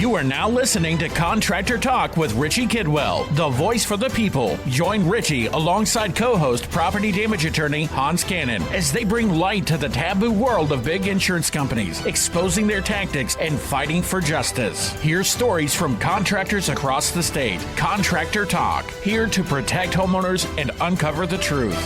You are now listening to Contractor Talk with Richie Kidwell, the voice for the people. Join Richie alongside co-host property damage attorney Hans Cannon as they bring light to the taboo world of big insurance companies, exposing their tactics and fighting for justice. Hear stories from contractors across the state. Contractor Talk, here to protect homeowners and uncover the truth.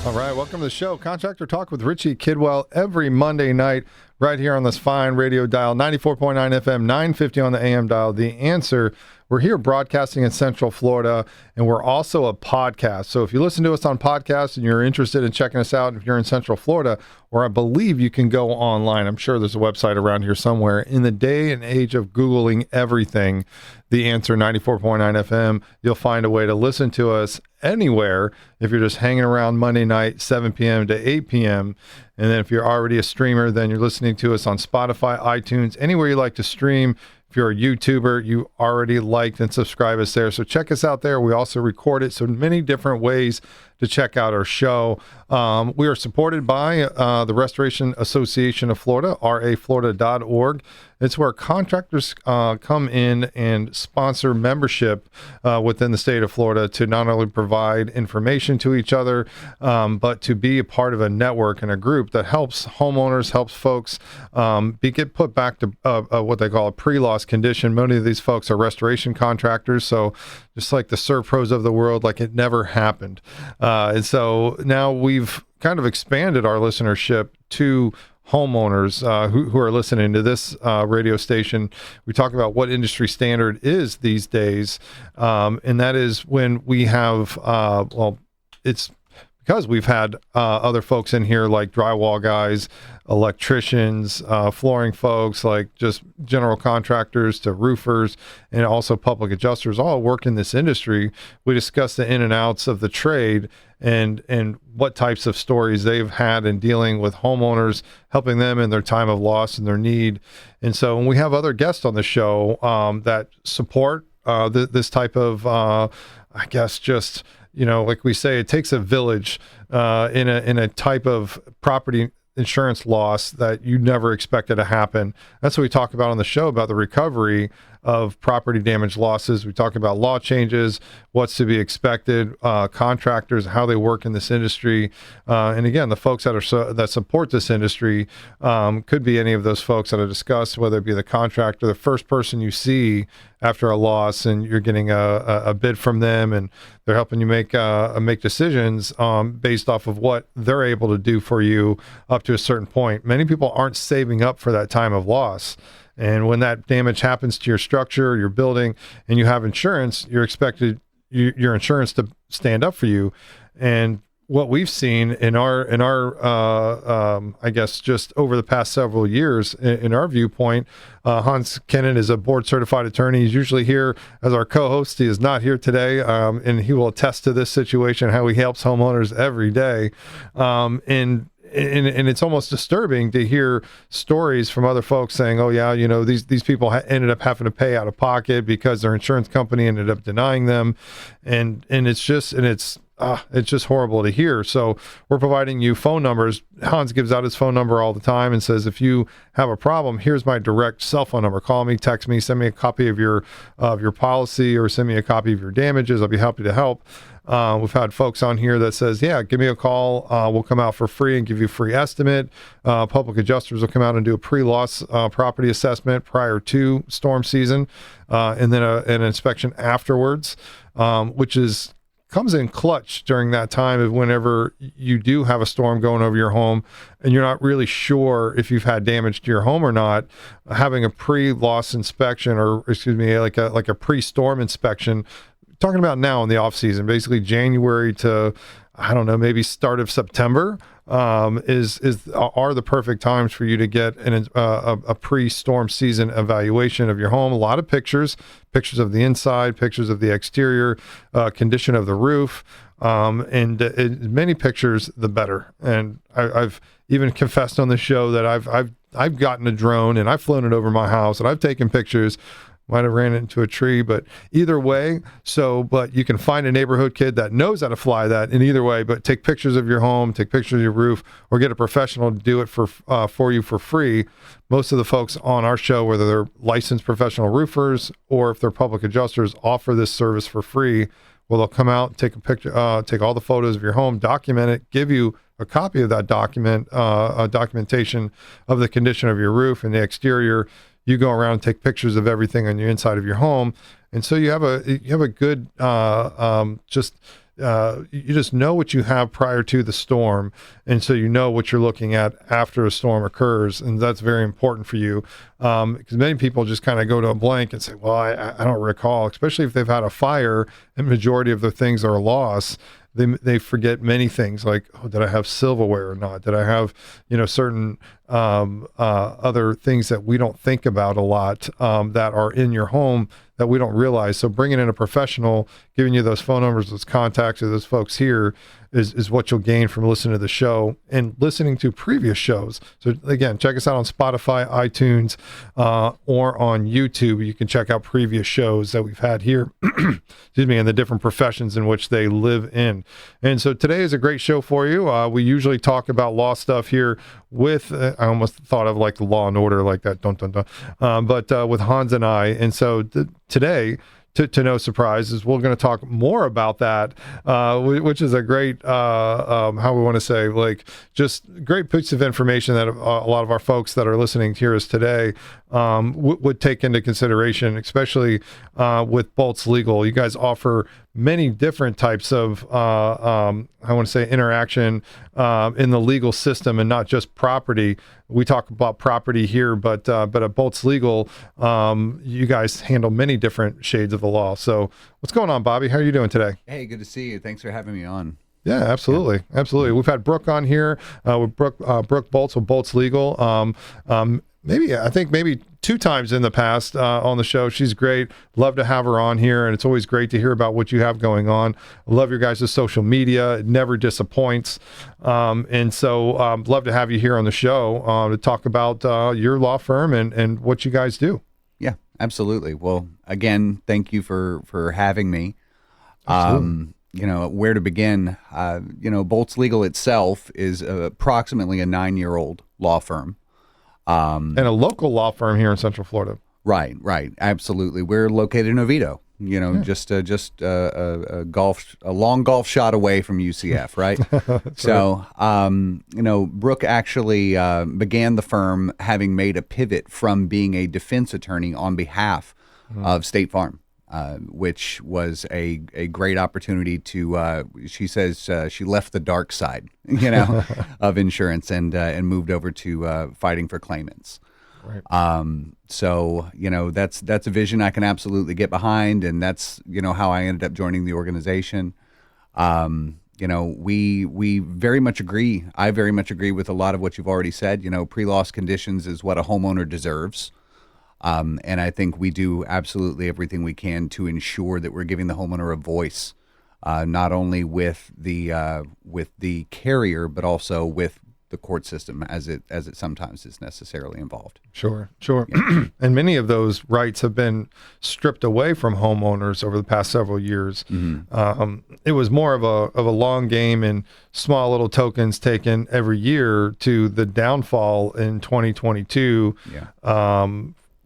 All right, welcome to the show. Contractor Talk with Richie Kidwell every Monday night right here on this fine radio dial, 94.9 FM, 950 on the AM dial. The Answer. We're here broadcasting in Central Florida, and we're also a podcast. So if you listen to us on podcasts and you're interested in checking us out, if you're in Central Florida, or I believe you can go online. I'm sure there's a website around here somewhere. In the day and age of Googling everything, The Answer 94.9 FM, you'll find a way to listen to us anywhere if you're just hanging around Monday night, 7 p.m. to 8 p.m. And then if you're already a streamer, then you're listening to us on Spotify, iTunes, anywhere you like to stream. If you're a YouTuber, you already liked and subscribe us there. So check us out there. We also record it. So many different ways to check out our show. We are supported by the Restoration Association of Florida, raflorida.org. It's where contractors come in and sponsor membership within the state of Florida to not only provide information to each other, but to be a part of a network and a group that helps homeowners, helps folks get put back to what they call a pre-loss condition. Many of these folks are restoration contractors, so just like the Serpros of the world, like it never happened. And so now we've kind of expanded our listenership to homeowners who are listening to this radio station. We talk about what industry standard is these days, and that is when we have, it's because we've had other folks in here like drywall guys, electricians, flooring folks, like just general contractors to roofers, and also public adjusters all work in this industry. We discuss the in and outs of the trade and what types of stories they've had in dealing with homeowners, helping them in their time of loss and their need. And so when we have other guests on the show that support this type of, I guess, just, you know, like we say, it takes a village in a type of property insurance loss that you never expected to happen. That's what we talk about on the show, about the recovery of property damage losses. We talk about law changes, what's to be expected, contractors, how they work in this industry. And again, the folks that support this industry could be any of those folks that I discussed, whether it be the contractor, the first person you see after a loss, and you're getting a bid from them, and they're helping you make decisions based off of what they're able to do for you up to a certain point. Many people aren't saving up for that time of loss. And when that damage happens to your structure, your building, and you have insurance, you're expected your insurance to stand up for you. And what we've seen in our I guess just over the past several years, in our viewpoint, Hans Cannon is a board certified attorney. He's usually here as our co-host. He is not here today, and he will attest to this situation, how he helps homeowners every day. And it's almost disturbing to hear stories from other folks saying, oh yeah, you know, these people ended up having to pay out of pocket because their insurance company ended up denying them. And it's just horrible to hear. So we're providing you phone numbers. Hans gives out his phone number all the time and says, if you have a problem, here's my direct cell phone number. Call me, text me, send me a copy of your policy, or send me a copy of your damages. I'll be happy to help. We've had folks on here that says, yeah, give me a call. We'll come out for free and give you a free estimate. Public adjusters will come out and do a pre-loss property assessment prior to storm season, and then an inspection afterwards, which comes in clutch during that time of whenever you do have a storm going over your home and you're not really sure if you've had damage to your home or not. Having a pre-loss inspection, or like a pre-storm inspection, talking about now in the off season, basically January to, I don't know, maybe start of September, are the perfect times for you to get a pre-storm season evaluation of your home. A lot of pictures of the inside, pictures of the exterior, condition of the roof, and many pictures, the better. And I've even confessed on the show that I've gotten a drone and I've flown it over my house and I've taken pictures. might have ran into a tree, but either way, but you can find a neighborhood kid that knows how to fly that in either way, but take pictures of your home, take pictures of your roof, or get a professional to do it for you for free. Most of the folks on our show, whether they're licensed professional roofers or if they're public adjusters, offer this service for free. Well, they'll come out, take a picture, take all the photos of your home, document it, give you a copy of that document, a documentation of the condition of your roof and the exterior. You go around and take pictures of everything on the inside of your home, and so you have a good you just know what you have prior to the storm, and so you know what you're looking at after a storm occurs, and that's very important for you, because many people just kind of go to a blank and say, well, I don't recall, especially if they've had a fire and majority of their things are lost. They forget many things like, oh, did I have silverware or not? Did I have, certain other things that we don't think about a lot that are in your home that we don't realize. So bringing in a professional, giving you those phone numbers, those contacts of those folks here is what you'll gain from listening to the show and listening to previous shows. So again, check us out on Spotify, iTunes, or on YouTube. You can check out previous shows that we've had here, excuse me, and the different professions in which they live in. And so today is a great show for you. We usually talk about law stuff here with, I almost thought of like the Law and Order, like that, dun, dun, dun. But with Hans and I. And so today, to no surprises, we're going to talk more about that, which is a great, how we want to say, like, just great piece of information that a lot of our folks that are listening to us today would take into consideration, especially with Boltz Legal. You guys offer many different types of, I want to say, interaction in the legal system and not just property. We talk about property here, but at Boltz Legal, you guys handle many different shades of the law. So what's going on, Bobby? How are you doing today? Hey, good to see you. Thanks for having me on. Yeah, absolutely. Yeah. Absolutely. We've had Brooke on here with Brooke Boltz with Boltz Legal. I think maybe 2 times in the past on the show. She's great. Love to have her on here, and it's always great to hear about what you have going on. Love your guys' social media. It never disappoints. And so love to have you here on the show to talk about your law firm and what you guys do. Yeah, absolutely. Well, again, thank you for having me. Where to begin? Boltz Legal itself is approximately a 9-year-old law firm. And a local law firm here in Central Florida. Right. Absolutely. We're located in Oviedo, just a long golf shot away from UCF, right? So, right. Brooke actually began the firm having made a pivot from being a defense attorney on behalf of State Farm. Which was a great opportunity to, she says she left the dark side, of insurance and moved over to fighting for claimants. Right. So, that's a vision I can absolutely get behind. And that's, how I ended up joining the organization. We very much agree. I very much agree with a lot of what you've already said. Pre-loss conditions is what a homeowner deserves. And I think we do absolutely everything we can to ensure that we're giving the homeowner a voice, not only with the carrier, but also with the court system as it sometimes is necessarily involved. Sure. Yeah. And many of those rights have been stripped away from homeowners over the past several years. Mm-hmm. It was more of a long game and small little tokens taken every year to the downfall in 2022. Yeah.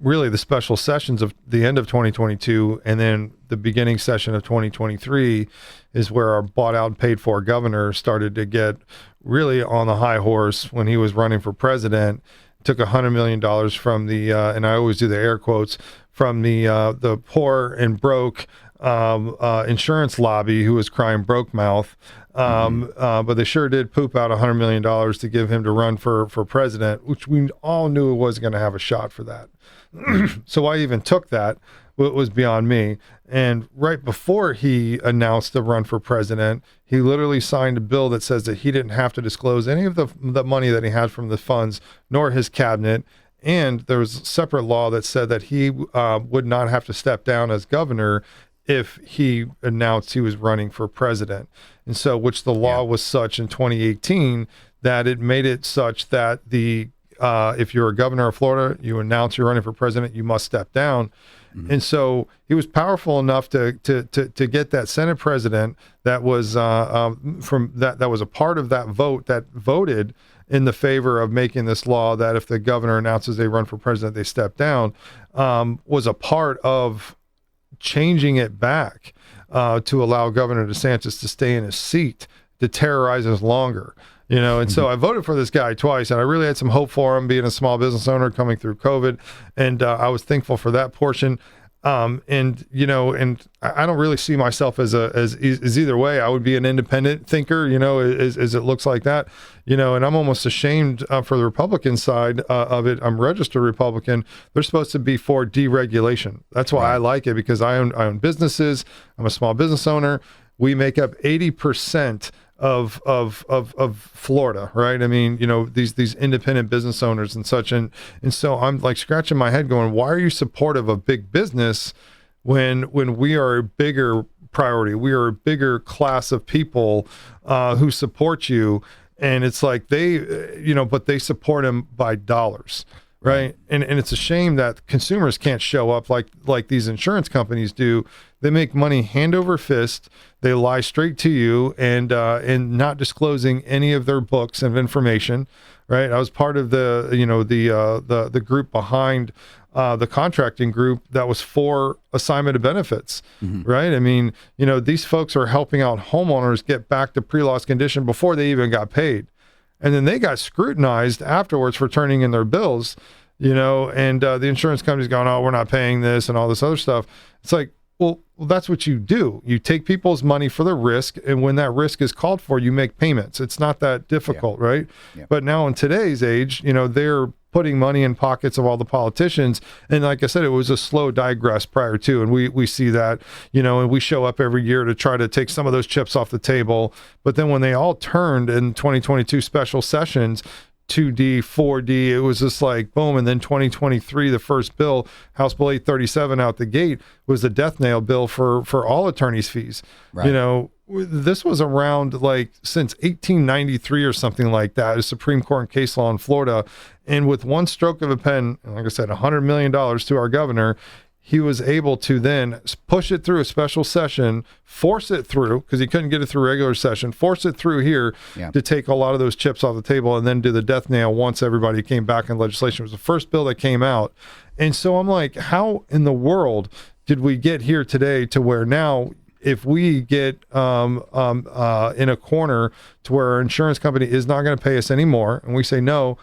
Really the special sessions of the end of 2022 and then the beginning session of 2023 is where our bought out and paid for governor started to get really on the high horse when he was running for president. Took $100 million from the, and I always do the air quotes, from the poor and broke insurance lobby who was crying broke mouth. But they sure did poop out $100 million to give him to run for president, which we all knew it wasn't going to have a shot for that. So why I even took that was beyond me. And right before he announced the run for president, he literally signed a bill that says that he didn't have to disclose any of the money that he had from the funds, nor his cabinet. And there was a separate law that said that he would not have to step down as governor if he announced he was running for president. And so, which the law was such in 2018 that it made it such that the if you're a governor of Florida, you announce you're running for president, you must step down. And so he was powerful enough to get that Senate president that was from that was a part of that vote that voted in the favor of making this law that if the governor announces they run for president, they step down, was a part of changing it back to allow Governor DeSantis to stay in his seat, to terrorize us longer. And so I voted for this guy twice, and I really had some hope for him, being a small business owner coming through COVID, and I was thankful for that portion. And I don't really see myself as either way. I would be an independent thinker, as it looks like that, and I'm almost ashamed for the Republican side of it. I'm registered Republican. They're supposed to be for deregulation. That's why I like it, because I own businesses. I'm a small business owner. We make up 80% of Florida, right? I mean, these independent business owners and such, and so I'm like scratching my head going, why are you supportive of big business when we are a bigger priority? We are a bigger class of people who support you, and it's like but they support them by dollars. Right. And it's a shame that consumers can't show up like these insurance companies do. They make money hand over fist. They lie straight to you and not disclosing any of their books of information. Right. I was part of the group behind the contracting group that was for assignment of benefits. Right. I mean, these folks are helping out homeowners get back to pre-loss condition before they even got paid. And then they got scrutinized afterwards for turning in their bills, and the insurance company's going, oh, we're not paying this and all this other stuff. It's like, well, that's what you do. You take people's money for the risk, and when that risk is called for, you make payments. It's not that difficult, right? Yeah. But now in today's age, they're putting money in pockets of all the politicians. And like I said, it was a slow digress prior to, and we see that, and we show up every year to try to take some of those chips off the table. But then when they all turned in 2022 special sessions, 2D, 4D, it was just like boom. And then 2023, the first bill, House Bill 837 out the gate, was the death nail bill for all attorneys' fees. Right. This was around like since 1893 or something like that, a Supreme Court case law in Florida. And with one stroke of a pen, like I said, $100 million to our governor, he was able to then push it through a special session, force it through, because he couldn't get it through regular session, force it through here to take a lot of those chips off the table, and then do the death nail once everybody came back in legislation. It was the first bill that came out. And so I'm like, how in the world did we get here today to where now if we get in a corner to where our insurance company is not going to pay us anymore, and we say, no,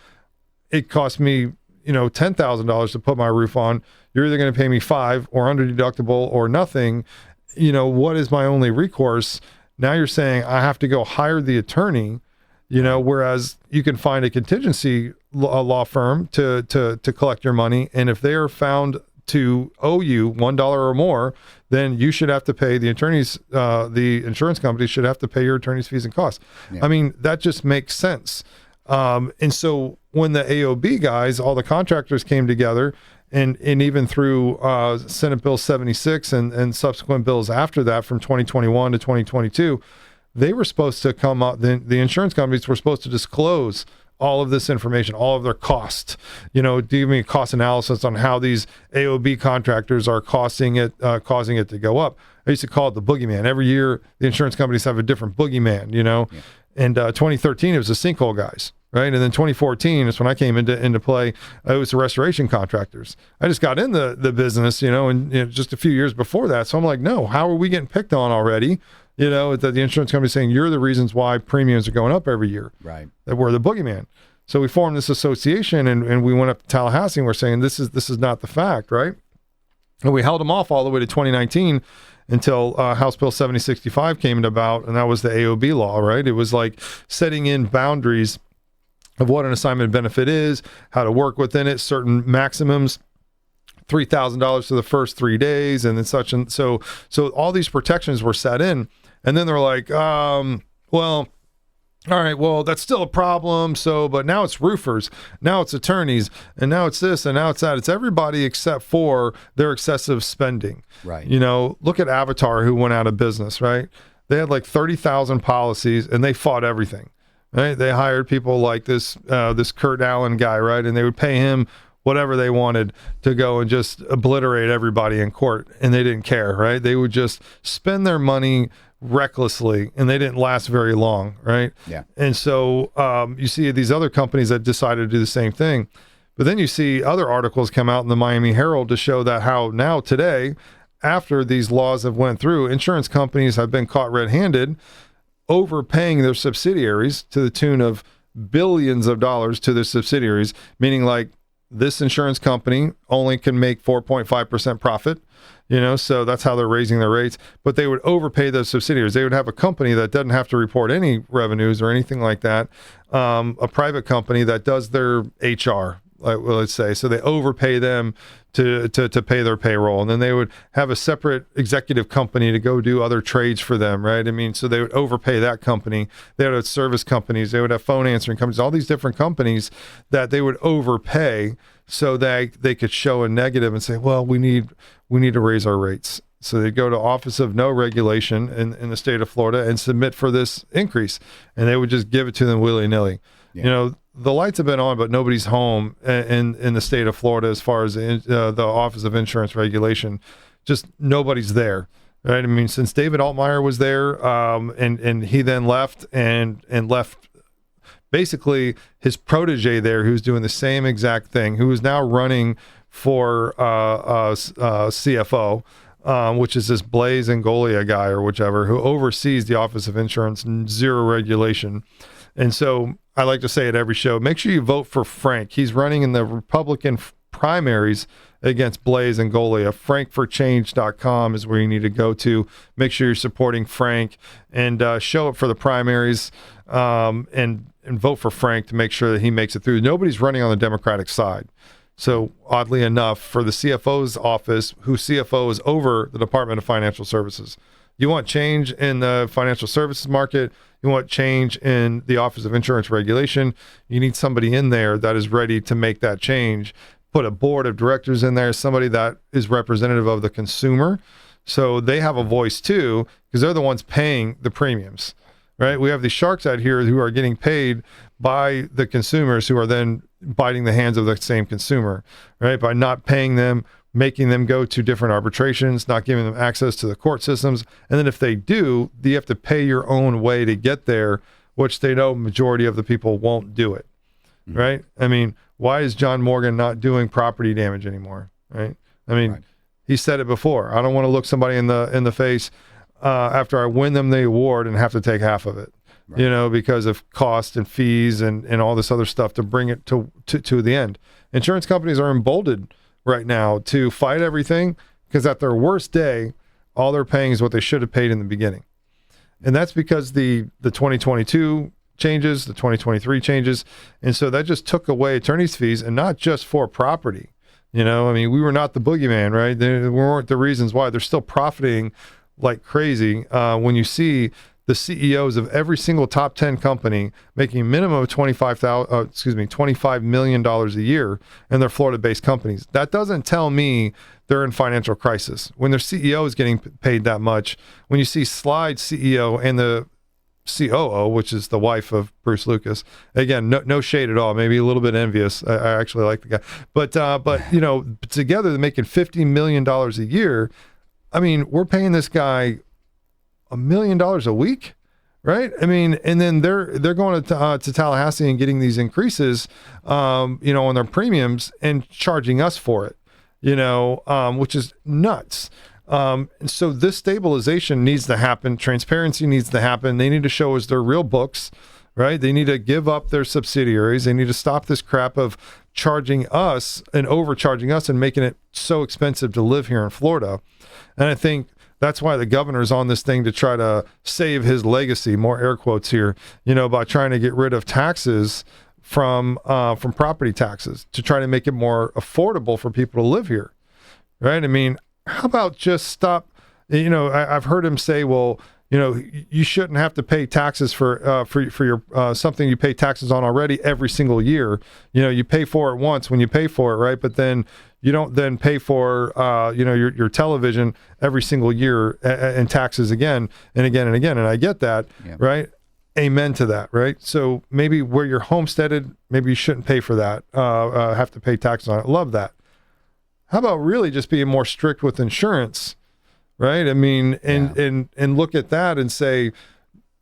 it cost me $10,000 to put my roof on, you're either going to pay me $5,000 or under deductible or nothing. What is my only recourse? Now you're saying I have to go hire the attorney, whereas you can find a contingency law firm to collect your money. And if they are found to owe you $1 or more, then you should have to pay the attorneys, the insurance company should have to pay your attorney's fees and costs. Yeah. I mean, that just makes sense. And so when the AOB guys, all the contractors came together, and even through Senate Bill 76 and subsequent bills after that from 2021 to 2022, they were supposed to come up, the insurance companies were supposed to disclose all of this information, all of their costs, give me a cost analysis on how these AOB contractors are causing it to go up. I used to call it the Boogeyman. Every year, the insurance companies have a different Boogeyman, Yeah. And 2013, it was the sinkhole guys, right? And then 2014 is when I came into play. It was the restoration contractors. I just got in the business, just a few years before that. So I'm like, no, how are we getting picked on already? That the insurance company is saying you're the reasons why premiums are going up every year. Right. That we're the Boogeyman. So we formed this association, and we went up to Tallahassee, and we're saying this is not the fact, right? And we held them off all the way to 2019 until House Bill 7065 came about, and that was the AOB law, right? It was like setting in boundaries of what an assignment benefit is, how to work within it, certain maximums, $3,000 for the first 3 days, and then such. And so all these protections were set in, and then they're like, well, all right, well, that's still a problem. So, but now it's roofers, now it's attorneys, and now it's this, and now it's that. It's everybody except for their excessive spending. Right. Look at Avatar, who went out of business, right? They had like 30,000 policies, and they fought everything. right? They hired people like this Kurt Allen guy, right? And they would pay him whatever they wanted to go and just obliterate everybody in court, and they didn't care, right? They would just spend their money recklessly, and they didn't last very long, right? Yeah. And so you see these other companies that decided to do the same thing. But then you see other articles come out in the Miami Herald to show that how now today, after these laws have went through, insurance companies have been caught red-handed overpaying their subsidiaries to the tune of billions of dollars to their subsidiaries, meaning like this insurance company only can make 4.5% profit, so that's how they're raising their rates. But they would overpay those subsidiaries. They would have a company that doesn't have to report any revenues or anything like that, a private company that does their HR, let's say. So they overpay them to pay their payroll. And then they would have a separate executive company to go do other trades for them, right? I mean, so they would overpay that company. They would have service companies. They would have phone answering companies, all these different companies that they would overpay so that they could show a negative and say, well, we need to raise our rates. So they go to Office of No Regulation in the state of Florida and submit for this increase. And they would just give it to them willy-nilly. Yeah. The lights have been on, but nobody's home in the state of Florida as far as the Office of Insurance Regulation. Just nobody's there, right? I mean, since David Altmaier was there, and he then left and left basically his protege there, who's doing the same exact thing, who is now running for CFO, which is this Blaise Angolia guy or whichever, who oversees the Office of Insurance and zero regulation. And so I like to say at every show, make sure you vote for Frank. He's running in the Republican primaries against Blaise Angolia. Frankforchange.com is where you need to go to. Make sure you're supporting Frank and show up for the primaries and vote for Frank to make sure that he makes it through. Nobody's running on the Democratic side. So oddly enough, for the CFO's office, who CFO is over the Department of Financial Services. You want change in the financial services market. You want change in the Office of Insurance Regulation. You need somebody in there that is ready to make that change. Put a board of directors in there, somebody that is representative of the consumer. So they have a voice too, because they're the ones paying the premiums, right? We have these sharks out here who are getting paid by the consumers who are then biting the hands of the same consumer, right? By not paying them, making them go to different arbitrations, not giving them access to the court systems. And then if they do, you have to pay your own way to get there, which they know majority of the people won't do it, right? I mean, why is John Morgan not doing property damage anymore, right? I mean, He said it before. I don't want to look somebody in the face after I win them the award and have to take half of it, because of cost and fees and all this other stuff to bring it to the end. Insurance companies are emboldened right now to fight everything because at their worst day, all they're paying is what they should have paid in the beginning. And that's because the 2022 changes, the 2023 changes. And so that just took away attorney's fees, and not just for property. I mean, we were not the boogeyman, right? They weren't the reasons why. They're still profiting like crazy. When you see the CEOs of every single top 10 company making a minimum of $25 million a year, and they're Florida-based companies. That doesn't tell me they're in financial crisis. When their CEO is getting paid that much, when you see Slide's CEO and the COO, which is the wife of Bruce Lucas, again, no shade at all. Maybe a little bit envious. I actually like the guy, but together they're making $50 million a year. I mean, we're paying this guy $1 million a week, right? I mean, and then they're going to Tallahassee and getting these increases, on their premiums and charging us for it, which is nuts. And so this stabilization needs to happen. Transparency needs to happen. They need to show us their real books, right? They need to give up their subsidiaries. They need to stop this crap of charging us and overcharging us and making it so expensive to live here in Florida. And I think that's why the governor's on this thing to try to save his legacy, more air quotes here, by trying to get rid of taxes from property taxes to try to make it more affordable for people to live here, right? I mean, how about just stop? I've heard him say, well, you shouldn't have to pay taxes for your something you pay taxes on already every single year. You pay for it once when you pay for it, right? But then you don't then pay for your television every single year in taxes again and again and again. And I get that, right? amen to that, right? So maybe where you're homesteaded, maybe you shouldn't pay for that, have to pay taxes on it. Love that. How about really just being more strict with insurance, right? I mean, and look at that and say,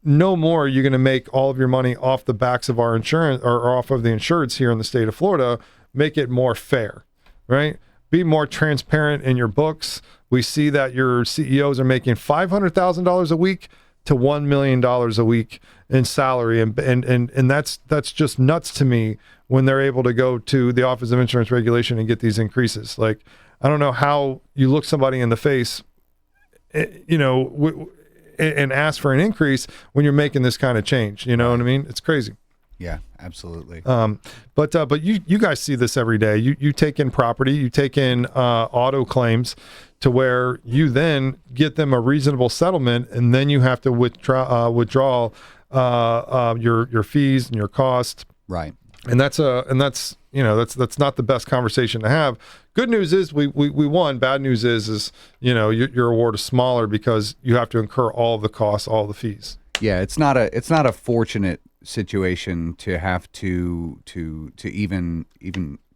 no more you're going to make all of your money off the backs of our insurance or off of the insureds here in the state of Florida. Make it more fair, right? Be more transparent in your books. We see that your CEOs are making $500,000 a week to $1 million a week in salary. And that's just nuts to me when they're able to go to the Office of Insurance Regulation and get these increases. Like, I don't know how you look somebody in the face, and ask for an increase when you're making this kind of change. You know what I mean? It's crazy. Yeah, absolutely. But you guys see this every day. You take in property, you take in auto claims to where you then get them a reasonable settlement, and then you have to withdraw your fees and your cost. Right. And that's not the best conversation to have. Good news is we won. Bad news is your award is smaller because you have to incur all of the costs, all the fees. Yeah, it's not a fortunate situation to have to even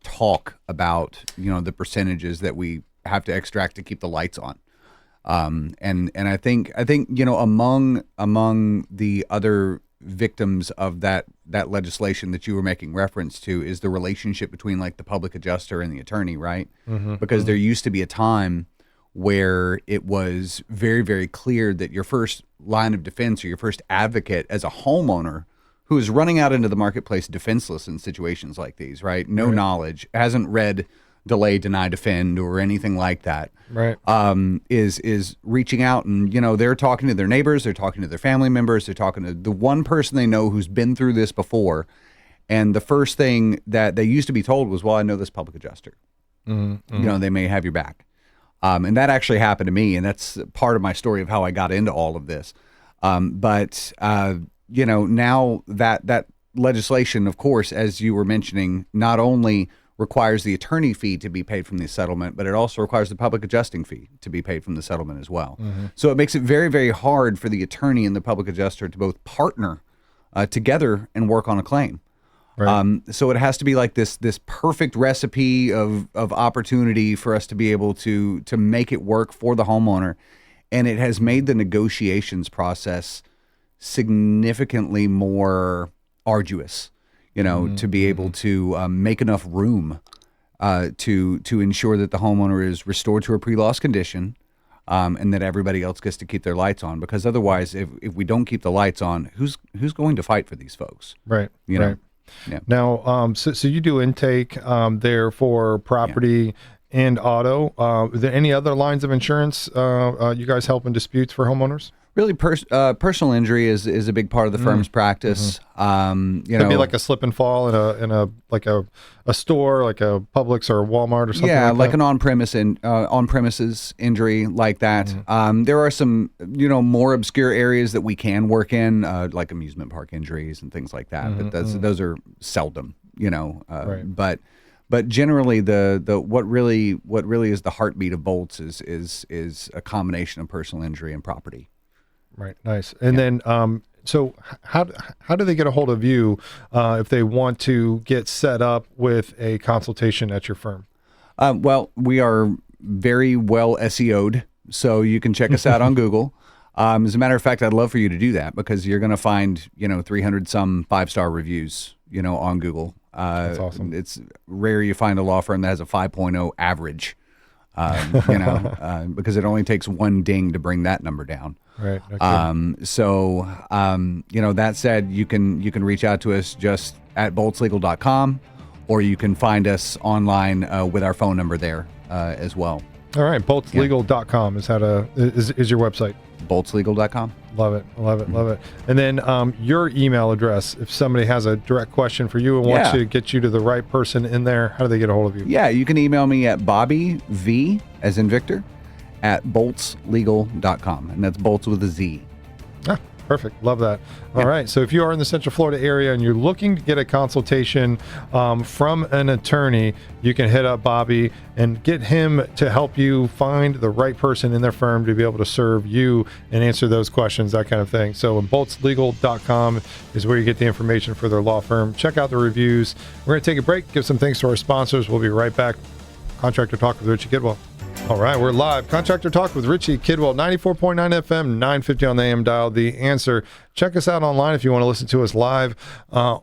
talk about the percentages that we have to extract to keep the lights on. And I think among the other victims of that legislation that you were making reference to is the relationship between like the public adjuster and the attorney, right? Mm-hmm. Because there used to be a time where it was very, very clear that your first line of defense or your first advocate as a homeowner who is running out into the marketplace defenseless in situations like these, right? No knowledge, hasn't read delay, deny, defend, or anything like that. Right. Is reaching out and, they're talking to their neighbors, they're talking to their family members, they're talking to the one person they know who's been through this before. And the first thing that they used to be told was, well, I know this public adjuster. Mm-hmm. They may have your back. And that actually happened to me. And that's part of my story of how I got into all of this. But now that legislation, of course, as you were mentioning, not only requires the attorney fee to be paid from the settlement, but it also requires the public adjusting fee to be paid from the settlement as well. Mm-hmm. So it makes it very, very hard for the attorney and the public adjuster to both partner together and work on a claim. Right. So it has to be like this perfect recipe of opportunity for us to be able to make it work for the homeowner. And it has made the negotiations process significantly more arduous. To be able to make enough room to ensure that the homeowner is restored to a pre-loss condition, and that everybody else gets to keep their lights on. Because otherwise, if we don't keep the lights on, who's going to fight for these folks? Right. Right. Yeah. Now, so you do intake there for property and auto. Are there any other lines of insurance you guys help in disputes for homeowners? Really, personal injury is a big part of the firm's practice. Mm-hmm. Could be like a slip and fall in a store, like a Publix or a Walmart or something. Yeah, like an on-premises injury like that. Mm-hmm. There are some more obscure areas that we can work in, like amusement park injuries and things like that. Mm-hmm. But those are seldom. Right. But generally, the what really is the heartbeat of Boltz is a combination of personal injury and property. Right. Nice. And then, so how do they get a hold of you if they want to get set up with a consultation at your firm? Well, we are very well SEO'd, so you can check us out on Google. As a matter of fact, I'd love for you to do that because you're going to find 300 some 5-star reviews on Google. That's awesome. It's rare you find a law firm that has a 5.0 average. Because it only takes one ding to bring that number down. Right. Okay. So that said, you can reach out to us just at boltzlegal.com, or you can find us online with our phone number there as well. All right. Boltzlegal.com is your website. Boltzlegal.com. Love it. Love it. And then your email address, if somebody has a direct question for you and wants to get you to the right person in there, how do they get a hold of you? Yeah, you can email me at Bobby V, as in Victor, at boltzlegal.com. And that's Boltz with a Z. Ah, Perfect. Love that. All right. So if you are in the Central Florida area and you're looking to get a consultation from an attorney, you can hit up Bobby and get him to help you find the right person in their firm to be able to serve you and answer those questions, that kind of thing. So boltzlegal.com is where you get the information for their law firm. Check out the reviews. We're going to take a break, give some thanks to our sponsors. We'll be right back. Contractor Talk with Richie Kidwell. All right, we're live. Contractor Talk with Richie Kidwell, 94.9 FM, 950 on the AM dial. The Answer. Check us out online if you want to listen to us live. I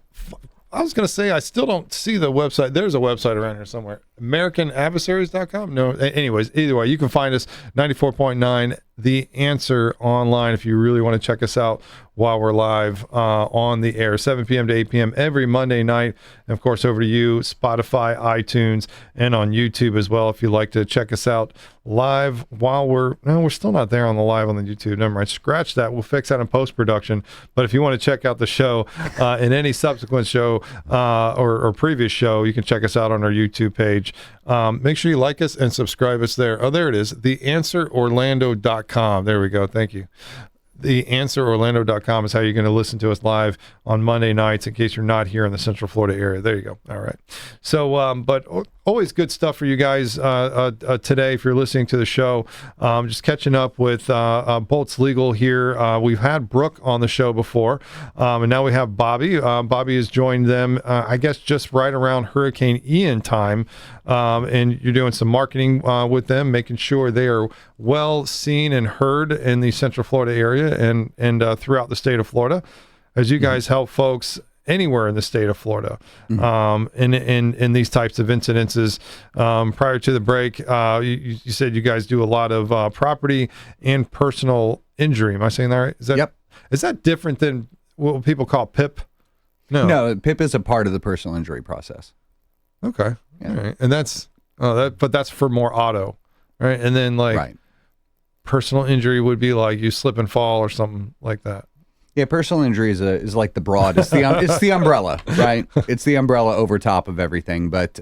was going to say, I still don't see the website. There's a website around here somewhere. AmericanAdversaries.com? No, anyways, either way, you can find us 94.9 The Answer online if you really want to check us out while we're live on the air, 7 p.m. to 8 p.m. every Monday night. And of course, over to you, Spotify, iTunes, and on YouTube as well if you'd like to check us out live while we're still not there on the live on the YouTube. Never mind, scratch that. We'll fix that in post-production. But if you want to check out the show in any subsequent show or previous show, you can check us out on our YouTube page. Make sure you like us and subscribe us there. Oh, there it is. TheAnswerOrlando.com. There we go. Thank you. TheAnswerOrlando.com is how you're going to listen to us live on Monday nights in case you're not here in the Central Florida area. There you go. All right. So, but always good stuff for you guys today if you're listening to the show. Just catching up with Boltz Legal here. We've had Brooke on the show before, and now we have Bobby. Bobby has joined them, I guess, just right around Hurricane Ian time, and you're doing some marketing with them, making sure they are well seen and heard in the Central Florida area and throughout the state of Florida, as you guys help folks anywhere in the state of Florida in these types of incidences. Prior to the break, you said you guys do a lot of property and personal injury. Am I saying that right? Yep. Is that different than what people call PIP? No, PIP is a part of the personal injury process. Okay. Yeah. All right. And but that's for more auto, right? And then Right. Personal injury would be like you slip and fall or something like that. Yeah, personal injury is like the broad. It's the umbrella, right? It's the umbrella over top of everything. But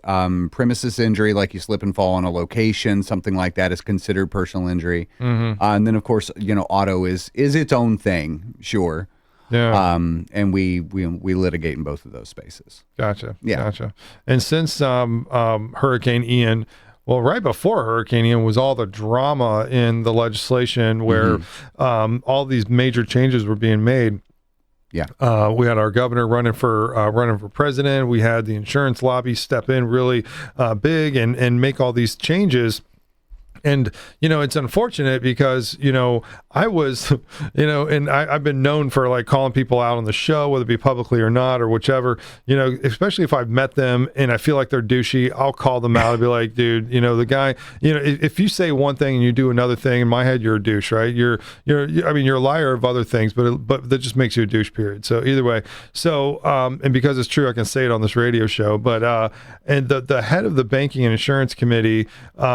premises injury, like you slip and fall on a location, something like that, is considered personal injury. And then, of course, auto is its own thing, sure. Yeah. And we litigate in both of those spaces. Gotcha. Yeah. Gotcha. And since Hurricane Ian, well, right before Hurricane Ian was all the drama in the legislation where all these major changes were being made. Yeah. We had our governor running for president. We had the insurance lobby step in really big and make all these changes. And, it's unfortunate because, I was, and I've been known for like calling people out on the show, whether it be publicly or not, or whichever, especially if I've met them and I feel like they're douchey, I'll call them out and be like, dude, the guy, if you say one thing and you do another thing, in my head, you're a douche, right? You're a liar of other things, but that just makes you a douche, period. So either way. So, and because it's true, I can say it on this radio show, but, and the head of the Banking and Insurance Committee,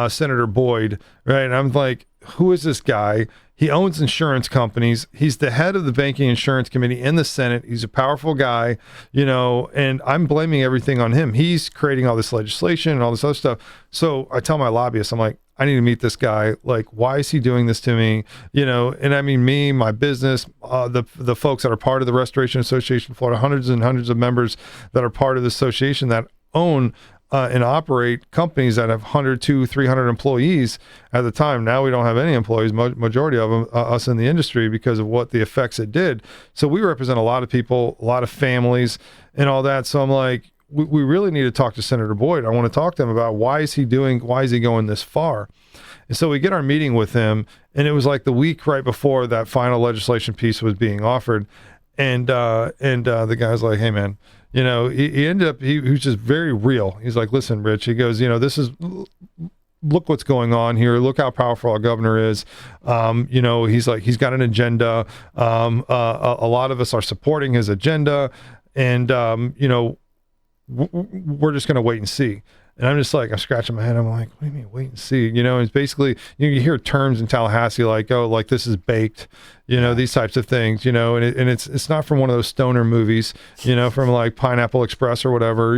Senator Boyd, right? And I'm like, who is this guy? He owns insurance companies. He's the head of the Banking Insurance Committee in the Senate. He's a powerful guy, and I'm blaming everything on him. He's creating all this legislation and all this other stuff. So I tell my lobbyists, I'm like, I need to meet this guy. Like, why is he doing this to me? And I mean, me, my business, the folks that are part of the Restoration Association of Florida, hundreds and hundreds of members that are part of the association that own and operate companies that have 100, 200, 300 employees at the time. Now we don't have any employees, majority of them, us in the industry, because of what the effects it did. So we represent a lot of people, a lot of families and all that. So I'm like, we really need to talk to Senator Boyd. I want to talk to him about why is he going this far? And so we get our meeting with him, and it was like the week right before that final legislation piece was being offered. And the guy's like, hey man, he ended up, he was just very real. He's like, listen, Rich, he goes, look what's going on here. Look how powerful our governor is. He's like, he's got an agenda. A lot of us are supporting his agenda, and, we're just going to wait and see. And I'm just like, I'm scratching my head. I'm like, what do you mean, wait and see? It's basically, you hear terms in Tallahassee like, oh, like this is baked, these types of things, and it's not from one of those stoner movies, from like Pineapple Express or whatever,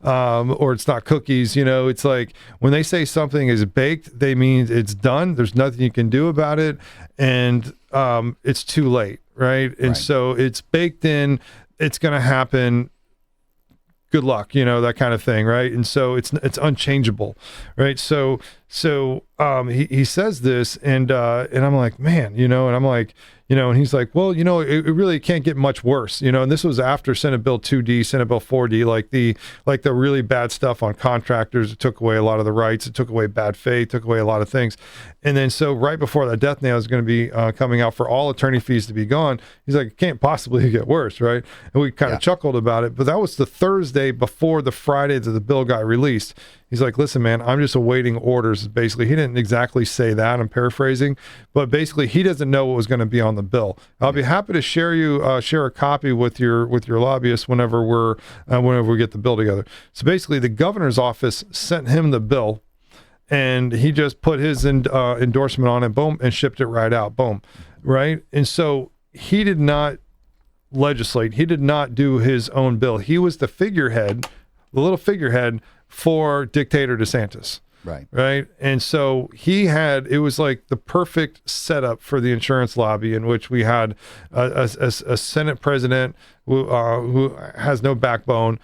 or it's not cookies, it's like when they say something is baked, they mean it's done. There's nothing you can do about it. And it's too late. right? And so it's baked in. It's going to happen. Good luck, that kind of thing, right? And so it's unchangeable, right? So he says this, and I'm like, man, and I'm like, and he's like, well, it really can't get much worse, and this was after Senate Bill 2D, Senate Bill 4D, like the really bad stuff on contractors. It took away a lot of the rights. It took away bad faith, took away a lot of things. And then so right before that death nail is going to be coming out for all attorney fees to be gone, he's like, it can't possibly get worse, right? And we kind of chuckled about it, but that was the Thursday before the Friday that the bill got released. He's like, listen, man, I'm just awaiting orders. Basically, he didn't exactly say that. I'm paraphrasing, but basically, he doesn't know what was going to be on the bill. I'll be happy to share a copy with your lobbyist whenever we get the bill together. So basically, the governor's office sent him the bill, and he just put his endorsement on it, boom, and shipped it right out, boom, right. And so he did not legislate. He did not do his own bill. He was the figurehead, the little figurehead for dictator DeSantis. Right. And so it was like the perfect setup for the insurance lobby, in which we had a Senate president who has no backbone.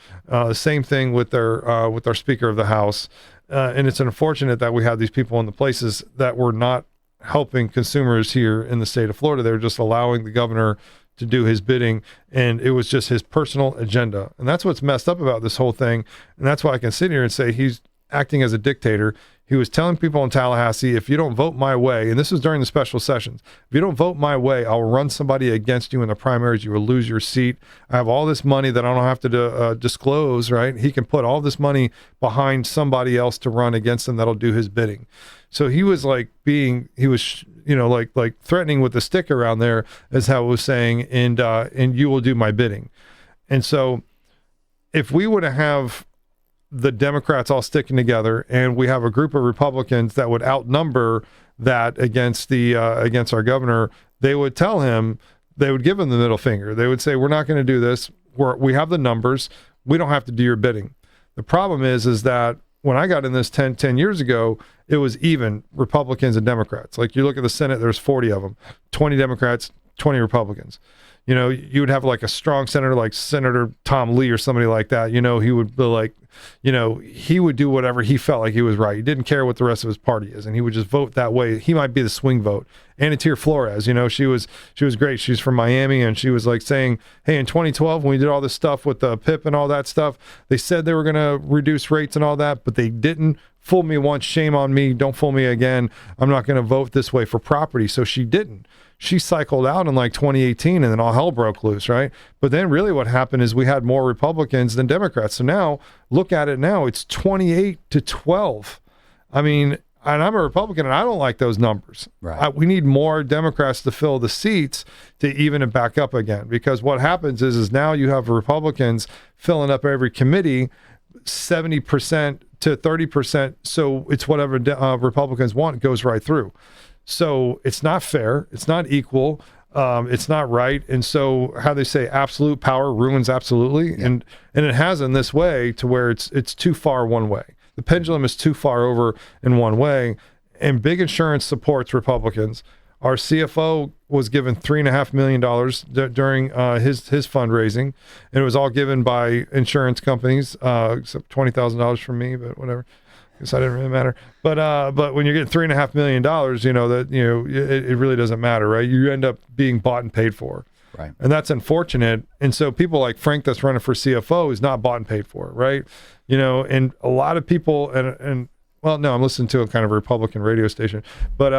Same thing with our Speaker of the House. And it's unfortunate that we have these people in the places that were not helping consumers here in the state of Florida. They were just allowing the governor to do his bidding, and it was just his personal agenda. And that's what's messed up about this whole thing. And that's why I can sit here and say he's acting as a dictator. He was telling people in Tallahassee, if you don't vote my way, and this was during the special sessions, if you don't vote my way, I'll run somebody against you in the primaries. You will lose your seat. I have all this money that I don't have to disclose, right? He can put all this money behind somebody else to run against him that'll do his bidding. So he was like like threatening with the stick around there, is how it was saying, and you will do my bidding. And so if we were to have the Democrats all sticking together, and we have a group of Republicans that would outnumber that against our governor, they would tell him, they would give him the middle finger. They would say, we're not going to do this. We have the numbers. We don't have to do your bidding. The problem is that when I got in this 10 years ago, it was even Republicans and Democrats. Like, you look at the Senate, there's 40 of them, 20 Democrats, 20 Republicans. You would have like a strong senator like Senator Tom Lee or somebody like that. He would be like, he would do whatever he felt like he was right. He didn't care what the rest of his party is, and he would just vote that way. He might be the swing vote. Anatir Flores, she was great. She's from Miami, and she was like saying, hey, in 2012, when we did all this stuff with the PIP and all that stuff, they said they were going to reduce rates and all that, but they didn't. Fool me once, shame on me. Don't fool me again. I'm not going to vote this way for property. So she didn't. She cycled out in like 2018, and then all hell broke loose, right? But then really what happened is we had more Republicans than Democrats. So now, look at it now, it's 28-12. I mean, and I'm a Republican, and I don't like those numbers. Right. We need more Democrats to fill the seats to even it back up again. Because what happens is now you have Republicans filling up every committee, 70% to 30%. So it's whatever Republicans want goes right through. So it's not fair. It's not equal. It's not right. And so how they say absolute power ruins absolutely. Yeah. And it has in this way to where it's too far one way. The pendulum is too far over in one way. And big insurance supports Republicans. Our CFO was given $3.5 million during his fundraising, and it was all given by insurance companies, except $20,000 from me, but whatever. I guess that didn't really matter. But when you're getting $3.5 million, it really doesn't matter, right? You end up being bought and paid for. Right. And that's unfortunate. And so people like Frank that's running for CFO is not bought and paid for, right? And a lot of people, and well, no, I'm listening to a kind of a Republican radio station, but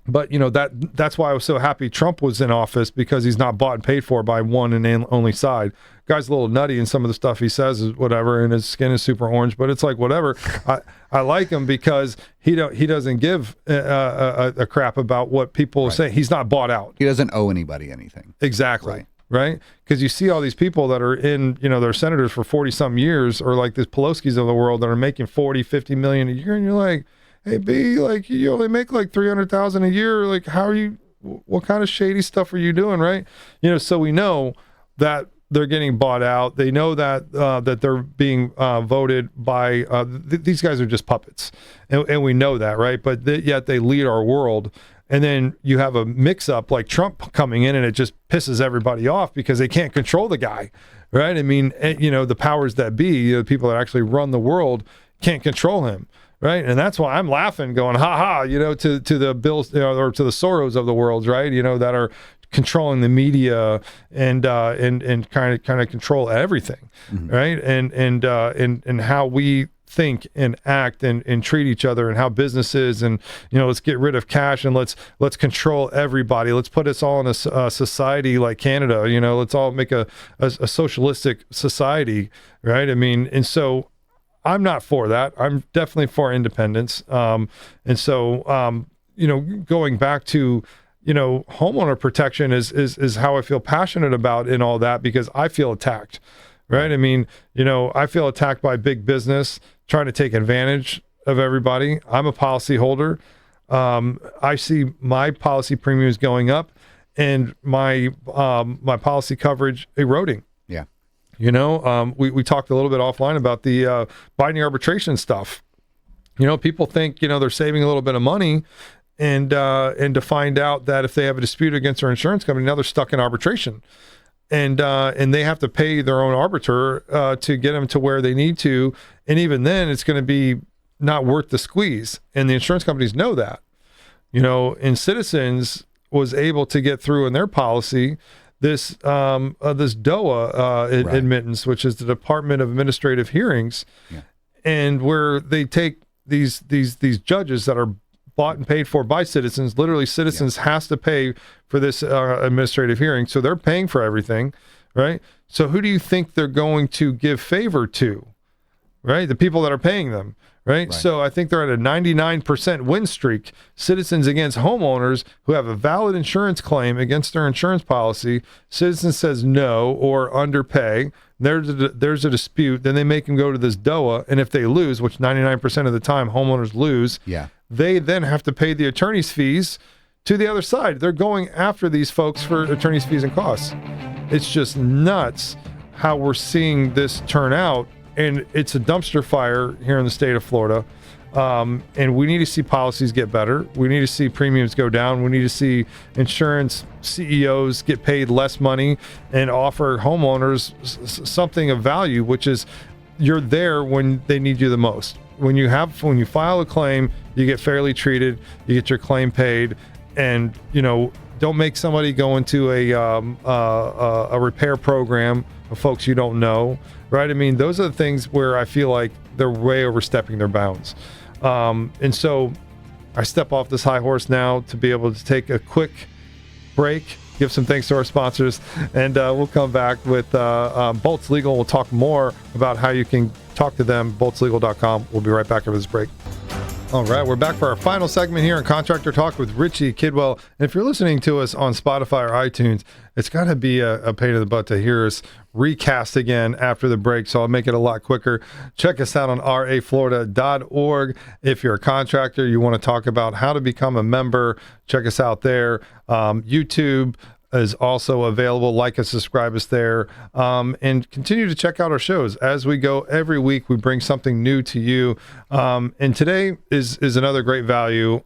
that's why I was so happy Trump was in office, because he's not bought and paid for by one and only side. Guy's a little nutty, and some of the stuff he says is whatever, and his skin is super orange, but it's like whatever. I like him because he doesn't give a crap about what people say. He's not bought out. He doesn't owe anybody anything. Exactly. Right? Because you see all these people that are in, they're senators for 40-some years, or like these Pelosi's of the world that are making 40, 50 million a year, and you're like, hey, B, like, you only make like $300,000 a year. Like, what kind of shady stuff are you doing, right? So we know that they're getting bought out. They know that that they're being voted by, these guys are just puppets. And we know that, right? But yet they lead our world. And then you have a mix-up like Trump coming in, and it just pisses everybody off because they can't control the guy, right? I mean, the powers that be, the people that actually run the world, can't control him, right? And that's why I'm laughing, going, ha ha, to the Bills or to the Soros of the world, right? That are controlling the media and kind of control everything, right? And how we think and act and treat each other, and how businesses, and let's get rid of cash, and let's control everybody. Let's put us all in a society like Canada. Let's all make a socialistic society, right? I mean, and so I'm not for that. I'm definitely for independence. Going back to homeowner protection is how I feel passionate about in all that, because I feel attacked. Right. I mean, I feel attacked by big business trying to take advantage of everybody. I'm a policyholder. I see my policy premiums going up and my policy coverage eroding. Yeah. We talked a little bit offline about the binding arbitration stuff. People think, they're saving a little bit of money, and to find out that if they have a dispute against their insurance company, now they're stuck in arbitration. And they have to pay their own arbiter to get them to where they need to. And even then, it's going to be not worth the squeeze. And the insurance companies know that. And Citizens was able to get through in their policy this DOAH admittance, which is the Department of Administrative Hearings, and where they take these judges that are bought and paid for by Citizens. Literally, Citizens has to pay for this administrative hearing, so they're paying for everything, right? So who do you think they're going to give favor to, right? The people that are paying them, right? So I think they're at a 99% win streak. Citizens against homeowners who have a valid insurance claim against their insurance policy. Citizens says no or underpay. There's a dispute. Then they make them go to this DOAH, and if they lose, which 99% of the time homeowners lose, they then have to pay the attorney's fees to the other side. They're going after these folks for attorney's fees and costs. It's just nuts how we're seeing this turn out, and it's a dumpster fire here in the state of Florida. And we need to see policies get better. We need to see premiums go down. We need to see insurance CEOs get paid less money and offer homeowners something of value, which is you're there when they need you the most. When you file a claim, you get fairly treated, you get your claim paid, and don't make somebody go into a repair program of folks you don't know, right? I mean, those are the things where I feel like they're way overstepping their bounds. And so I step off this high horse now to be able to take a quick break, give some thanks to our sponsors, and we'll come back with Boltz Legal. We'll talk more about how you can talk to them, boltzlegal.com. We'll be right back after this break. All right, we're back for our final segment here on Contractor Talk with Richie Kidwell. And if you're listening to us on Spotify or iTunes, it's got to be a pain in the butt to hear us recast again after the break, so I'll make it a lot quicker. Check us out on raflorida.org. If you're a contractor, you want to talk about how to become a member, check us out there. YouTube is also available. Like us, subscribe us there, and continue to check out our shows. As we go every week, we bring something new to you. And today is another great value.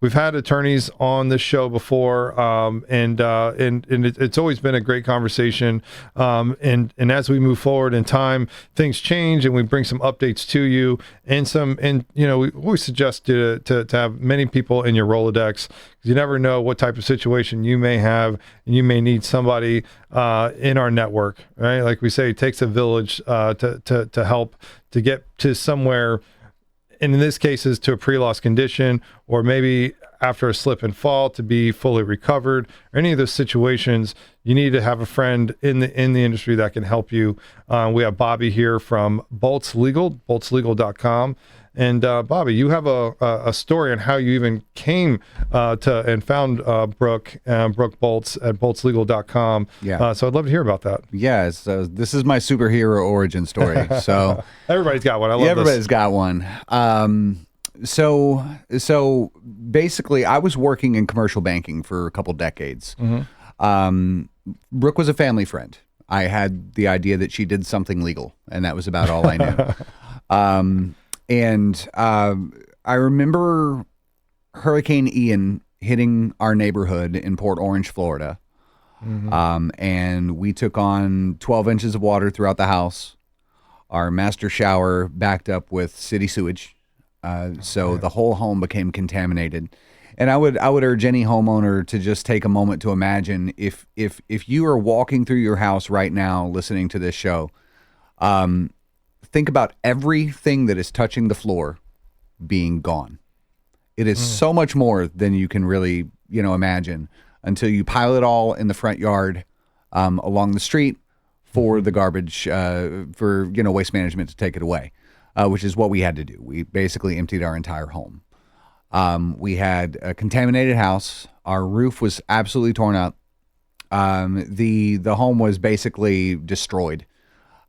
We've had attorneys on this show before, and it's always been a great conversation. And as we move forward in time, things change, and we bring some updates to you. We always suggest to have many people in your Rolodex. You never know what type of situation you may have, and you may need somebody in our network, right? Like we say, it takes a village to help to get to somewhere, and in this case is to a pre-loss condition, or maybe after a slip and fall to be fully recovered, or any of those situations. You need to have a friend in the industry that can help you. We have Bobby here from Boltz Legal, boltzlegal.com. And Bobby, you have a story on how you even came to and found Brooke Boltz at boltzlegal.com. Yeah. So I'd love to hear about that. Yeah. So this is my superhero origin story. So everybody's got one. I love everybody's got one. So basically, I was working in commercial banking for a couple decades. Mm-hmm. Brooke was a family friend. I had the idea that she did something legal, and that was about all I knew. And I remember Hurricane Ian hitting our neighborhood in Port Orange, Florida. And we took on 12 inches of water throughout the house. Our master shower backed up with city sewage. So the whole home became contaminated. And I would urge any homeowner to just take a moment to imagine if you are walking through your house right now listening to this show, think about everything that is touching the floor being gone. It is so much more than you can really, imagine until you pile it all in the front yard along the street for the garbage, for waste management to take it away, which is what we had to do. We basically emptied our entire home. We had a contaminated house. Our roof was absolutely torn up. The home was basically destroyed.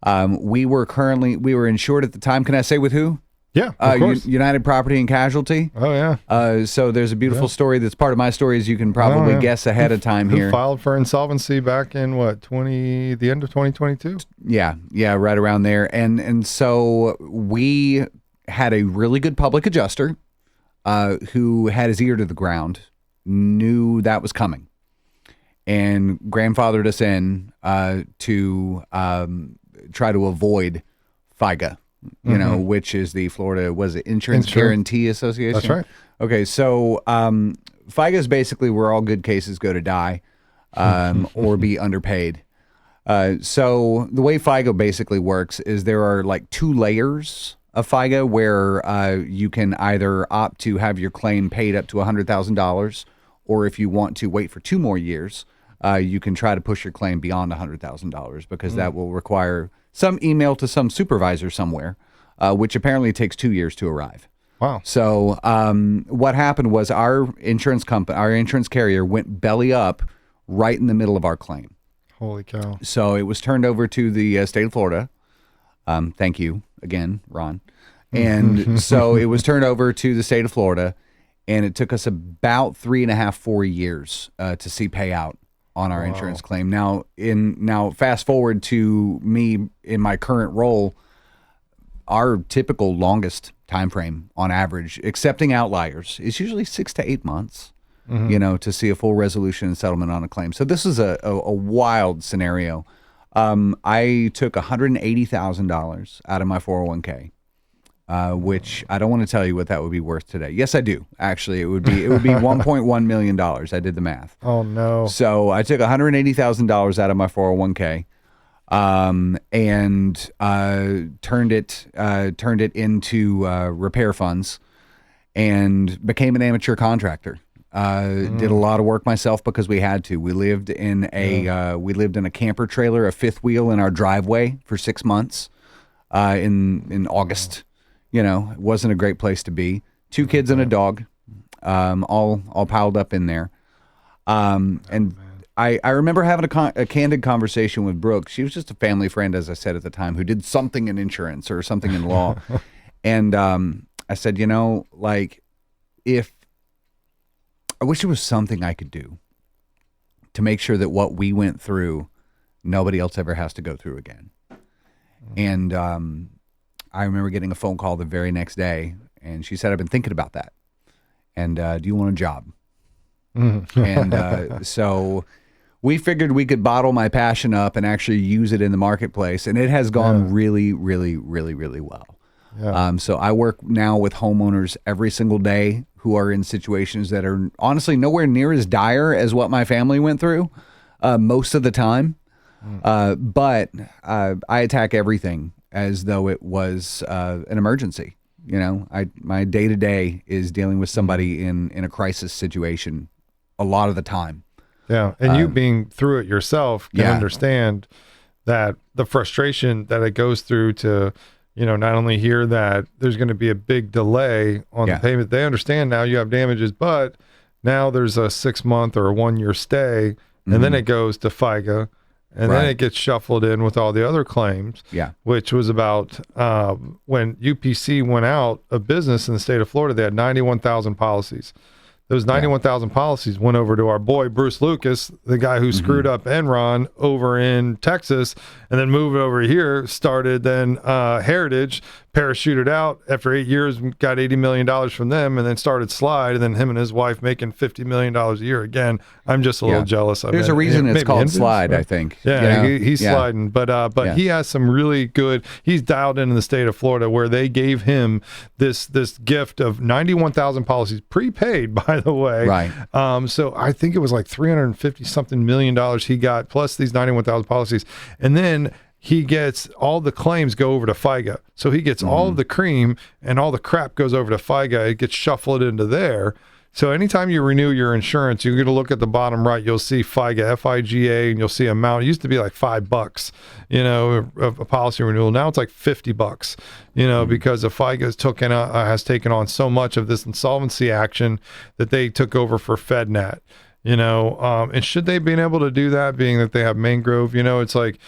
We were insured at the time. Can I say with who? Yeah, of course. United Property and Casualty. Oh, yeah. So there's a beautiful story that's part of my story, as you can probably guess ahead of time Who here. filed for insolvency back in the end of 2022? Yeah, right around there. And so we had a really good public adjuster who had his ear to the ground, knew that was coming, and grandfathered us in to try to avoid FIGA. Which is the Florida, was it Insurance Guarantee Association? That's right. Okay, so FIGA is basically where all good cases go to die or be underpaid. So the way FIGA basically works is there are like 2 layers of FIGA where you can either opt to have your claim paid up to $100,000, or if you want to wait for 2 more years, you can try to push your claim beyond $100,000 because that will require some email to some supervisor somewhere, which apparently takes 2 years to arrive. Wow. So what happened was our insurance carrier went belly up right in the middle of our claim. Holy cow. So it was turned over to the state of Florida. Thank you again, Ron. And so it was turned over to the state of Florida, and it took us about 3.5, 4 years to see payout on our insurance claim. Now fast forward to me in my current role, our typical longest time frame on average, accepting outliers, is usually 6 to 8 months, to see a full resolution and settlement on a claim. So this is a wild scenario. I took $180,000 out of my 401k. Which I don't want to tell you what that would be worth today. Yes, I do. Actually, it would be $1.1 million. I did the math. Oh no. So I took $180,000 out of my 401k, and turned it into repair funds, and became an amateur contractor. Did a lot of work myself because we had to. We lived in a camper trailer, a fifth wheel in our driveway for 6 months in August. It wasn't a great place to be. 2 kids and a dog, all piled up in there. And I remember having a candid conversation with Brooke. She was just a family friend, as I said at the time, who did something in insurance or something in law. And I said, if I wish there was something I could do to make sure that what we went through, nobody else ever has to go through again. And I remember getting a phone call the very next day, and she said, I've been thinking about that. And do you want a job? And so we figured we could bottle my passion up and actually use it in the marketplace. And it has gone really, really, really, really well. Yeah. So I work now with homeowners every single day who are in situations that are honestly nowhere near as dire as what my family went through most of the time. But I attack everything as though it was an emergency. My day-to-day is dealing with somebody in a crisis situation a lot of the time. Yeah, and you being through it yourself can understand that the frustration that it goes through to, not only hear that there's going to be a big delay on the payment. They understand now you have damages, but now there's a 6 month or a 1 year stay, and then it goes to FIGA. And then it gets shuffled in with all the other claims, which was about when UPC went out of business in the state of Florida, they had 91,000 policies. Those 91,000 policies went over to our boy, Bruce Lucas, the guy who screwed up Enron over in Texas, and then moved over here, started then Heritage, parachuted out after 8 years, got $80 million from them, and then started Slide, and then him and his wife making $50 million a year again. I'm just a little jealous. There's a reason it's called Slide, right? I think. Yeah, he's sliding. But he has some really good, he's dialed into the state of Florida where they gave him this gift of 91,000 policies, prepaid, by the way. Right. So I think it was like $350-something million he got, plus these 91,000 policies. And then he gets all the claims go over to FIGA. So he gets all of the cream, and all the crap goes over to FIGA. It gets shuffled into there. So anytime you renew your insurance, you're going to look at the bottom right, you'll see FIGA, FIGA, and you'll see amount. It used to be like $5, a policy renewal. Now it's like $50, because the FIGA has taken on so much of this insolvency action that they took over for FedNat. And should they be able to do that, being that they have Mangrove? It's like,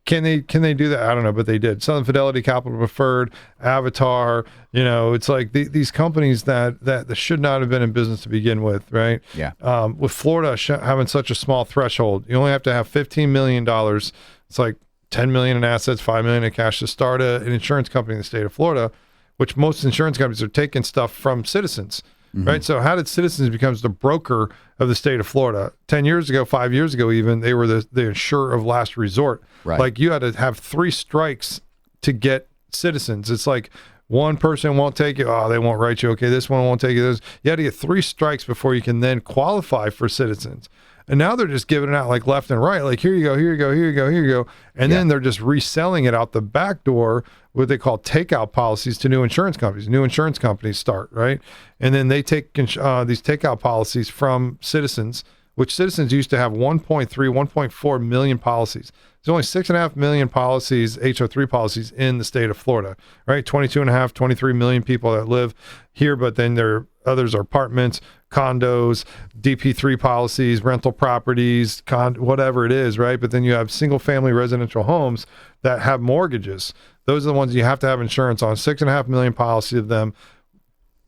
can they do that? I don't know, but they did. Southern Fidelity, Capital Preferred, Avatar. It's like these companies that should not have been in business to begin with, right? Yeah. With Florida having such a small threshold, you only have to have $15 million. It's like $10 million in assets, $5 million in cash to start an insurance company in the state of Florida, which most insurance companies are taking stuff from Citizens. Right. So how did Citizens become the broker of the state of Florida? 10 years ago, 5 years ago, even, they were the insurer of last resort. Right. Like, you had to have 3 strikes to get Citizens. It's like one person won't take it. Oh, they won't write you. Okay, this one won't take it. You had to get 3 strikes before you can then qualify for Citizens. And now they're just giving it out like left and right. Like, here you go, here you go, here you go, here you go. And then they're just reselling it out the back door, what they call takeout policies, to new insurance companies. New insurance companies start, right? And then they take these takeout policies from Citizens, which Citizens used to have 1.4 million policies. There's only 6.5 million policies, HO3 policies, in the state of Florida, right? 22.5, 23 million people that live here, but then others are apartments, condos, DP3 policies, rental properties, whatever it is, right? But then you have single family residential homes that have mortgages. Those are the ones you have to have insurance on. 6.5 million policies of them.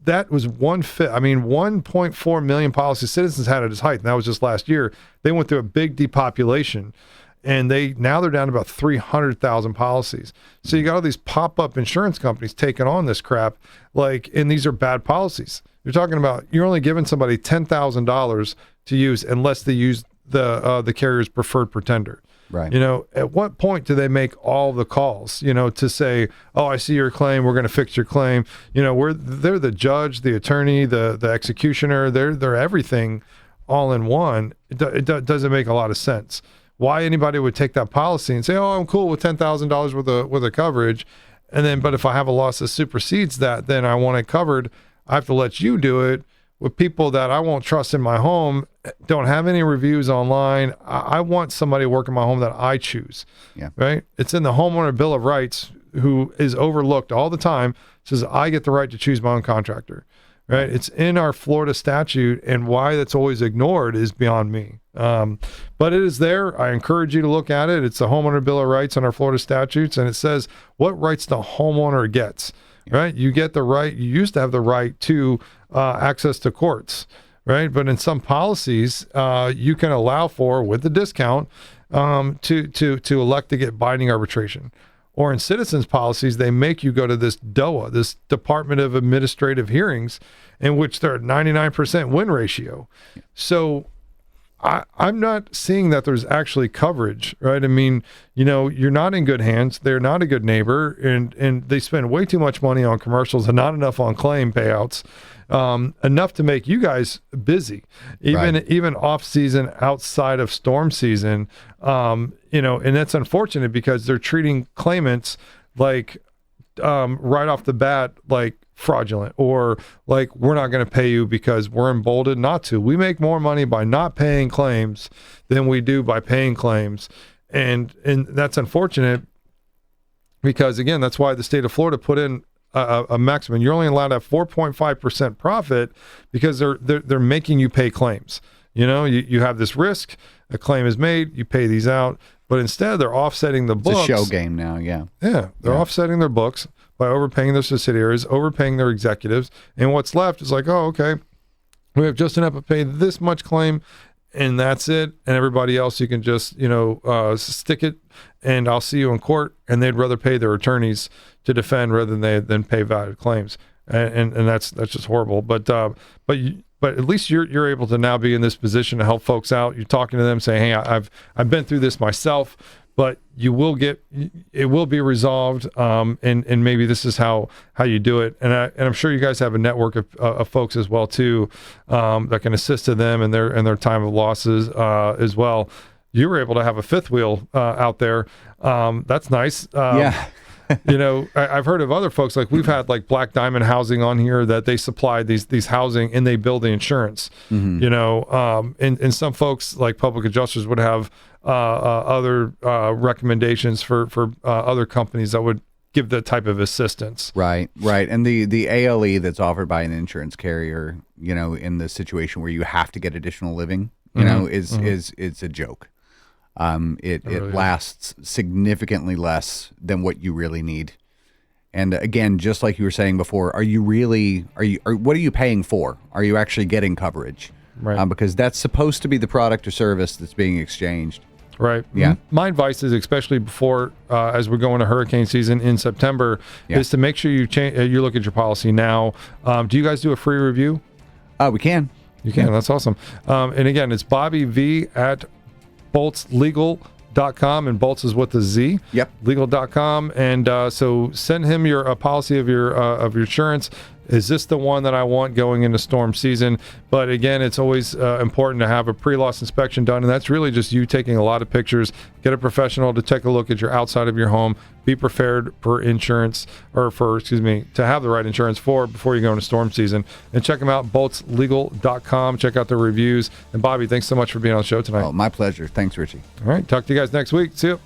That was 1.4 million policies Citizens had at its height, and that was just last year. They went through a big depopulation, and now they're down to about 300,000 policies. So you got all these pop-up insurance companies taking on this crap, and these are bad policies. You're talking about, you're only giving somebody $10,000 to use unless they use the carrier's preferred pretender. Right. At what point do they make all the calls, to say, oh, I see your claim, we're going to fix your claim. They're the judge, the attorney, the executioner, they're everything all in one. It doesn't make a lot of sense. Why anybody would take that policy and say, oh, I'm cool with $10,000 worth of coverage. And then, but if I have a loss that supersedes that, then I want it covered. I have to let you do it with people that I won't trust in my home, don't have any reviews online. I want somebody working my home that I choose. Yeah. Right. It's in the Homeowner Bill of Rights, who is overlooked all the time. It says I get the right to choose my own contractor. Right. It's in our Florida statute, and why that's always ignored is beyond me. But it is there. I encourage you to look at it. It's the Homeowner Bill of Rights on our Florida statutes, and it says what rights the homeowner gets. Right. You get the right. You used to have the right to access to courts. Right. But in some policies, you can allow for, with the discount, to elect to get binding arbitration. Or in Citizens policies, they make you go to this DOAH, this Department of Administrative Hearings, in which they're at 99% win ratio. So I'm not seeing that there's actually coverage, right? I mean, you're not in good hands. They're not a good neighbor, and they spend way too much money on commercials and not enough on claim payouts, enough to make you guys busy, even off season, outside of storm season. And that's unfortunate because they're treating claimants like right off the bat, like fraudulent, or like, we're not going to pay you because we're emboldened not to. We make more money by not paying claims than we do by paying claims. And that's unfortunate because, again, that's why the state of Florida put in a maximum. You're only allowed to have 4.5% profit because they're making you pay claims. You have this risk, a claim is made, you pay these out, but instead they're offsetting the books. It's a show game now, yeah. Yeah, they're offsetting their books by overpaying their subsidiaries, overpaying their executives, and what's left is like, oh, okay, we have just enough to pay this much claim, and that's it. And everybody else, you can just, stick it, and I'll see you in court. And they'd rather pay their attorneys to defend rather than pay valid claims. And that's just horrible. But at least you're able to now be in this position to help folks out. You're talking to them, saying, "Hey, I've been through this myself, but it will be resolved, and maybe this is how you do it." And I'm sure you guys have a network of folks as well too, that can assist to them in their time of losses as well. You were able to have a fifth wheel out there. That's nice. Yeah. I've heard of other folks, like we've had like Black Diamond Housing on here, that they supply these housing and they build the insurance. And some folks like public adjusters would have other recommendations for other companies that would give that type of assistance. Right. And the ALE that's offered by an insurance carrier, in the situation where you have to get additional living, is a joke. It lasts significantly less than what you really need. And again, just like you were saying before, what are you paying for? Are you actually getting coverage? Right. Because that's supposed to be the product or service that's being exchanged. Right. Yeah. My advice is, especially before, as we're going to hurricane season in September, is to make sure you look at your policy now. Do you guys do a free review? We can. You can. Yeah. That's awesome. And again, it's Bobby V at boltzlegal.com, and Boltz is with the Z. Yep. Legal.com. And so send him a policy of your insurance. Is this the one that I want going into storm season? But again, it's always important to have a pre-loss inspection done, and that's really just you taking a lot of pictures. Get a professional to take a look at your outside of your home. Be prepared for insurance, to have the right insurance before you go into storm season. And check them out, boltzlegal.com. Check out the reviews. And Bobby, thanks so much for being on the show tonight. Oh, my pleasure. Thanks, Richie. All right, talk to you guys next week. See you.